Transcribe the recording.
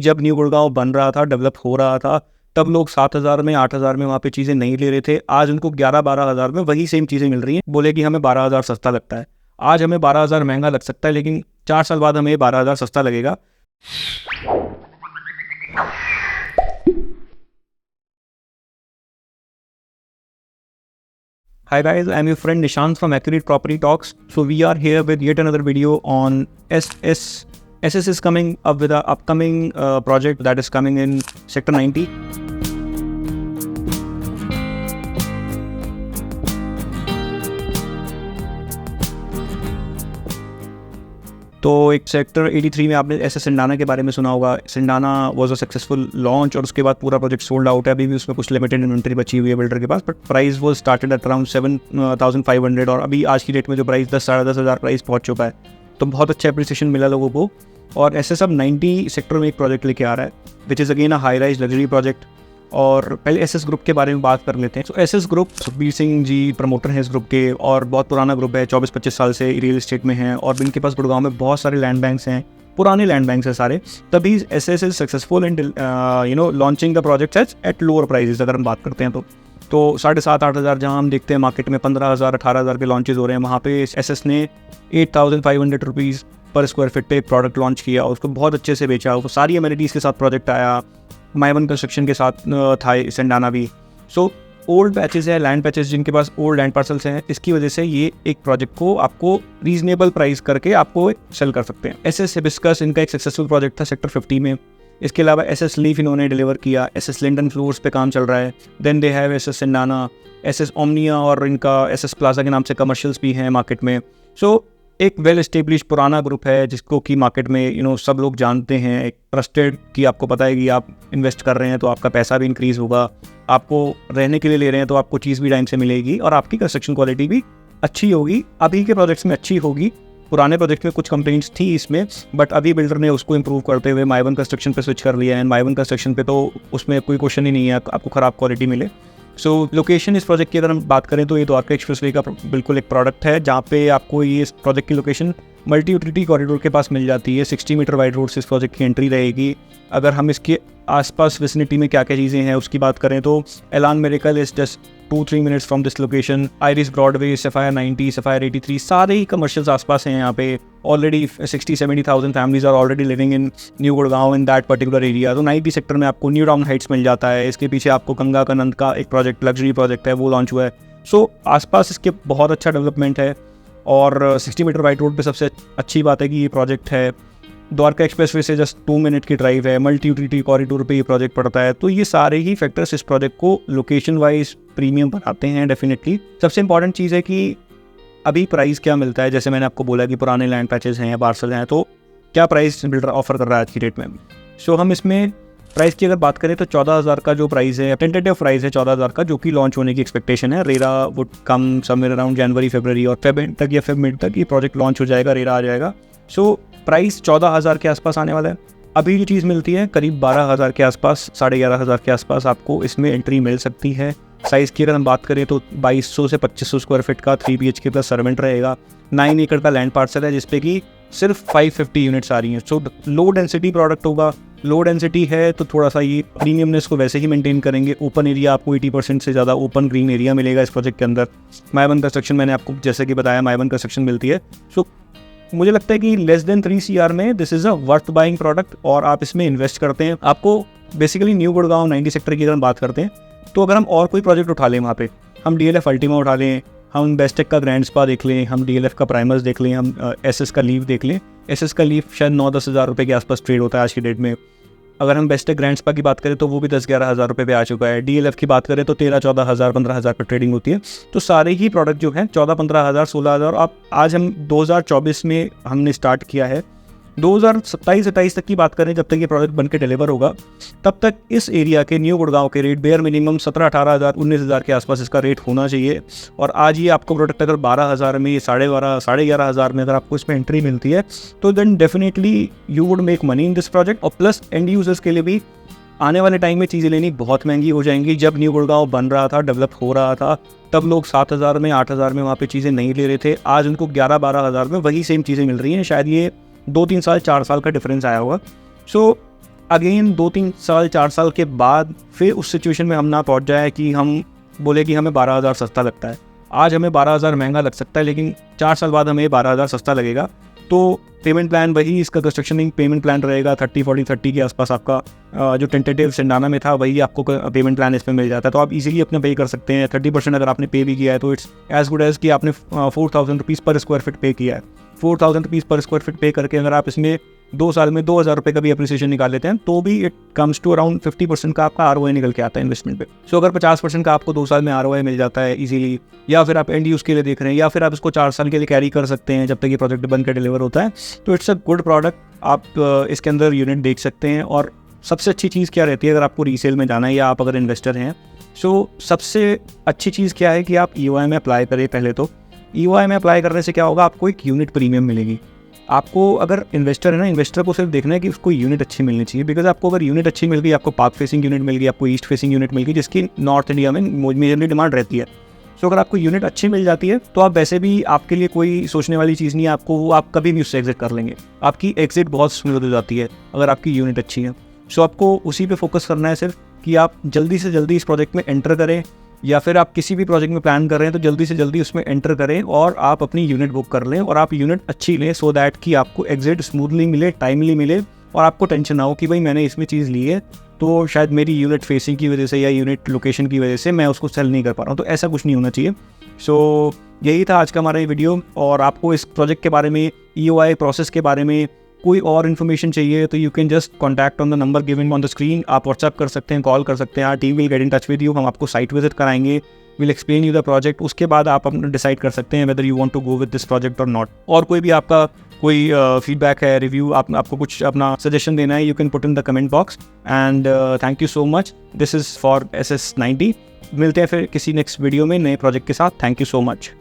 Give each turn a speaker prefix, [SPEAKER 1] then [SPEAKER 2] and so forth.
[SPEAKER 1] जब न्यू गुड़गांव बन रहा था, डेवलप हो रहा था, तब लोग 7,000 में 8,000 में वहाँ पे चीज़ें नहीं ले रहे थे। आज उनको 11-12,000 में वही सेम चीज़ें मिल रही हैं। बोले कि हमें 12,000 सस्ता लगता है। आज हमें 12,000 महंगा लग सकता है, लेकिन 4 साल बाद हमें 12,000 सस्ता लगेगा। Hi guys, I'm your friend Nishant from Accurate Property Talks. So we are here with yet another video on SS. SS is coming up with an upcoming project that is coming in Sector 90. तो एक sector 83 में आपने SS सिंडाना के बारे में सुना होगा। सिंडाना was a successful launch और उसके बाद पूरा प्रोजेक्ट सोल्ड आउट है। अभी भी उसमें कुछ लिमिटेड इन्वेंटरी बची हुई है बिल्डर के पास, बट प्राइस वो स्टार्टेड एट अराउंड 7,500 और अभी आज की डेट में जो प्राइस 10-10,500 प्राइस पहुंच चुका है। तो बहुत अच्छा अप्रिसिएशन मिला लोगों को। और SS अब 90 सेक्टर में एक प्रोजेक्ट लेके आ रहा है, which is again a high rise luxury project. और पहले SS ग्रुप के बारे में बात कर लेते हैं। तो SS group, Sukhbir Singh ji promoter हैं इस ग्रुप के और बहुत पुराना ग्रुप है, 24-25 साल से रियल एस्टेट में हैं और इनके पास गुड़गांव में बहुत सारे लैंड बैंक्स हैं, पुराने लैंड बैंक्स हैं सारे। तभी SS is successful in launching the projects at lower prices. अगर हम बात करते हैं तो 7,500-8,000 जहाँ हम देखते हैं मार्केट में 15,000-18,000 के लॉन्चेस हो रहे हैं, वहाँ पे SS ने 8,500 रुपीज़ पर स्क्वायर फीट पे एक प्रोडक्ट लॉन्च किया और उसको बहुत अच्छे से बेचा। वो सारी अमेनिटीज़ के साथ प्रोजेक्ट आया, माइवन कंस्ट्रक्शन के साथ था सिंडाना भी। सो ओल्ड पैचेस है, लैंड पैचेस जिनके पास ओल्ड लैंड पार्सल्स हैं, इसकी वजह से ये एक प्रोजेक्ट को आपको रीजनेबल प्राइस करके आपको सेल कर सकते हैं। SS हिबिस्कस इनका एक सक्सेसफुल प्रोजेक्ट था सेक्टर 50 में। इसके अलावा SS लीफ इन्होंने डिलीवर किया, SS लिंडन फ्लोर्स पे काम चल रहा है। Then they have SS Cendana, SS Omnia और इनका SS प्लाजा के नाम से कमर्शियल्स भी हैं मार्केट में। सो एक वेल एस्टेब्लिश पुराना ग्रुप है जिसको कि मार्केट में सब लोग जानते हैं, एक ट्रस्टेड कि आपको पता है कि आप इन्वेस्ट कर रहे हैं तो आपका पैसा भी इंक्रीज़ होगा, आपको रहने के लिए ले रहे हैं तो आपको चीज़ भी टाइम से मिलेगी और आपकी कंस्ट्रक्शन क्वालिटी भी अच्छी होगी। अभी के प्रोजेक्ट्स में अच्छी होगी, पुराने प्रोजेक्ट में कुछ कंप्लेंट्स थी इसमें, बट अभी बिल्डर ने उसको इंप्रूव करते हुए माइवन कंस्ट्रक्शन पे स्विच कर लिया है। एंड माइवन कंस्ट्रक्शन पे तो उसमें कोई क्वेश्चन ही नहीं है आपको ख़राब क्वालिटी मिले। सो लोकेशन इस प्रोजेक्ट की अगर हम बात करें तो ये द्वारका एक्सप्रेसवे का बिल्कुल एक प्रोडक्ट है जहाँ पे आपको ये इस प्रोजेक्ट की लोकेशन मल्टी यूटिलिटी कॉरिडोर के पास मिल जाती है। 60 मीटर वाइड रोड से इस प्रोजेक्ट की एंट्री रहेगी। अगर हम इसके आसपास विसिनिटी में क्या क्या चीज़ें हैं उसकी बात करें तो Elan Miracle is just 2-3 minutes from this location. Iris Broadway, Sapphire 90, Sapphire 83 सारे ही कमर्शियल्स आसपास हैं यहाँ पे। Already 60-70,000 families are already living in New Gurgaon in that particular area. तो 90 सेक्टर में आपको न्यू टाउन हाइट्स मिल जाता है। इसके पीछे आपको गंगा का नंद का एक प्रोजेक्ट, लग्जरी प्रोजेक्ट है, वो लॉन्च हुआ है। सो आसपास इसके बहुत अच्छा डेवलपमेंट है और 60 मीटर वाइड रोड पे सबसे अच्छी बात है कि ये प्रोजेक्ट है। द्वारका एक्सप्रेसवे से जस्ट 2 मिनट की ड्राइव है। मल्टी यूटिलिटी कॉरिडोर पे ये प्रोजेक्ट पड़ता है। तो ये सारे ही फैक्टर्स इस प्रोजेक्ट को लोकेशन वाइज प्रीमियम बनाते हैं डेफिनेटली। सबसे इंपॉर्टेंट चीज़ है कि अभी प्राइस क्या मिलता है। जैसे मैंने आपको बोला कि पुराने लैंड पैचेस हैं, पार्सल हैं, तो क्या प्राइस बिल्डर ऑफर कर रहा है आज की डेट में। सो हम इसमें प्राइस की अगर बात करें तो 14,000 का जो प्राइस है, टेंटेटिव प्राइस है 14,000 का, जो कि लॉन्च होने की एक्सपेक्टेशन है। RERA would come somewhere around जनवरी-फरवरी और फेब तक या फेब मिड तक ये प्रोजेक्ट लॉन्च हो जाएगा, रेरा आ जाएगा। सो प्राइस 14,000 के आसपास आने वाला है। अभी जो चीज़ मिलती है करीब 12,000 के आसपास, 11,500 के आसपास आपको इसमें एंट्री मिल सकती है। साइज़ की अगर हम बात करें तो 2200 से 2500 स्क्वायर फीट का 3 BHK प्लस सर्वेंट रहेगा। 9 एकड़ का लैंड पार्सल है जिसपे कि सिर्फ 550 यूनिट्स आ रही हैं। सो लो डेंसिटी प्रोडक्ट होगा। लो डेंसिटी है तो थोड़ा सा ये प्रीमियमनेस को वैसे ही मेंटेन करेंगे। ओपन एरिया आपको 80% से ज़्यादा ओपन ग्रीन एरिया मिलेगा इस प्रोजेक्ट के अंदर। माइवन कंस्ट्रक्शन मैंने आपको जैसे कि बताया, माइवन कंस्ट्रक्शन मिलती है। सो मुझे लगता है कि लेस देन 3 CR में this is a worth buying product और आप इसमें इन्वेस्ट करते हैं। आपको बेसिकली न्यू गुड़गांव 90 सेक्टर की अगर हम बात करते हैं तो अगर हम और कोई प्रोजेक्ट उठा लें, वहाँ पे हम DLF अल्टीमा उठा लें, हम बेस्टेक का ग्रैंड स्पा देख लें, हम DLF का प्राइमर्स देख लें, हम SS का लीव देख लें। SS का लीव शायद 9-10 हज़ार रुपये के आसपास ट्रेड होता है आज की डेट में। अगर हम बेस्टेक ग्रैंड स्पा की बात करें तो वो भी 10-11 हज़ार रुपये पे आ चुका है। DLF की बात करें तो 13-14 हज़ार, 15 हज़ार पर ट्रेडिंग होती है। तो सारे ही प्रोडक्ट जो हैं 14-15 हज़ार, 16 हज़ार। आप आज हम 2024 में हमने स्टार्ट किया है। 2027-28 तक की बात करें, जब तक ये प्रोडक्ट बनके डिलीवर होगा, तब तक इस एरिया के न्यू गुड़गांव के रेट बेयर मिनिमम 17-18 हज़ार, 19 हज़ार के आसपास इसका रेट होना चाहिए। और आज ये आपको प्रोडक्ट अगर 12 हज़ार में, 12.5 साढ़े 11 हज़ार में अगर आपको इसमें एंट्री मिलती है तो then definitely you would make money in this project. और प्लस एंड यूजर्स के लिए भी आने वाले टाइम में चीज़ें लेनी बहुत महंगी हो जाएंगी। जब न्यू गुड़गांव बन रहा था, डेवलप हो रहा था, तब लोग 7,000 में 8,000 में वहाँ पे चीज़ें नहीं ले रहे थे। आज उनको 11-12 हज़ार में वही सेम चीज़ें मिल रही हैं। शायद ये 2-3 साल 4 साल का डिफरेंस आया होगा। सो अगेन 2-3 साल 4 साल के बाद फिर उस सिचुएशन में हम ना पहुंच जाए कि हम बोले कि हमें 12,000 सस्ता लगता है। आज हमें 12,000 महंगा लग सकता है, लेकिन 4 साल बाद हमें 12,000 सस्ता लगेगा। तो पेमेंट प्लान वही, इसका कंस्ट्रक्शनिंग पेमेंट प्लान रहेगा 30-40-30 के आसपास आपका। जो टेंटेटिव सिंडाना में था वही आपको पेमेंट प्लान इसमें मिल जाता है, तो आप इजीली अपना पे कर सकते हैं। 30% अगर आपने पे भी किया है तो इट्स एज गुड एज कि आपने 4,000 रुपीज़ पर स्क्वायर फीट पे किया है। 4,000 रुपीज़ पर स्क्वायर फीट पे करके अगर आप इसमें 2 साल में 2,000 रुपये का भी अप्रिसिएशन निकाल लेते हैं तो भी इट कम्स टू अराउंड 50% का आपका ROI निकल के आता है इन्वेस्टमेंट पे। सो अगर 50% का आपको 2 साल में ROI मिल जाता है इजीली, या फिर आप एंड यूज़ के लिए देख रहे हैं, या फिर आप इसको 4 साल के लिए कैरी कर सकते हैं जब तक ये प्रोजेक्ट बन के डिलीवर होता है, तो इट्स अ गुड प्रोडक्ट। आप इसके अंदर यूनिट देख सकते हैं। और सबसे अच्छी चीज़ क्या रहती है अगर आपको रीसेल में जाना है या आप अगर इन्वेस्टर हैं, सो सबसे अच्छी चीज़ क्या है कि आप EOI में अप्लाई करें। पहले तो EOI में अप्लाई करने से क्या होगा, आपको एक यूनिट प्रीमियम मिलेगी। आपको अगर इन्वेस्टर है ना, इन्वेस्टर को सिर्फ देखना है कि उसको यूनिट अच्छी मिलनी चाहिए। बिकॉज आपको अगर यूनिट अच्छी मिल गई, आपको पार्क फेसिंग यूनिट मिल गई, आपको ईस्ट फेसिंग यूनिट मिल गई, जिसकी नॉर्थ इंडिया में मेजरली डिमांड रहती है। सो अगर आपको यूनिट अच्छी मिल जाती है तो आप वैसे भी, आपके लिए कोई सोचने वाली चीज़ नहीं है, आप कभी भी उससे एग्जिट कर लेंगे। आपकी एग्जिट बहुत स्मूथ हो जाती है अगर आपकी यूनिट अच्छी है। सो आपको उसी पे फोकस करना है सिर्फ कि आप जल्दी से जल्दी इस प्रोजेक्ट में एंटर करें, या फिर आप किसी भी प्रोजेक्ट में प्लान कर रहे हैं तो जल्दी से जल्दी उसमें एंटर करें और आप अपनी यूनिट बुक कर लें और आप यूनिट अच्छी लें, सो दैट कि आपको एग्जिट स्मूथली मिले, टाइमली मिले, और आपको टेंशन ना हो कि भाई मैंने इसमें चीज़ ली है तो शायद मेरी यूनिट फेसिंग की वजह से या यूनिट लोकेशन की वजह से मैं उसको सेल नहीं कर पा रहा हूँ। तो ऐसा कुछ नहीं होना चाहिए। सो यही था आज का हमारा ये वीडियो। और आपको इस प्रोजेक्ट के बारे में, EOI प्रोसेस के बारे में कोई और इन्फॉर्मेशन चाहिए तो you can just contact on the number given on the screen. आप व्हाट्सअप कर सकते हैं, कॉल कर सकते हैं। Our team will get in touch with you. हम आपको साइट विजिट कराएंगे, will explain you the project. उसके बाद आप अपना डिसाइड कर सकते हैं whether you want to go with this project और नॉट। और कोई भी आपका कोई फीडबैक है, रिव्यू, आपको कुछ अपना सजेशन देना है, you can put in the comment box. And thank you so much. This is for SS90। मिलते हैं फिर किसी नेक्स्ट वीडियो में नए प्रोजेक्ट के साथ। Thank you so much.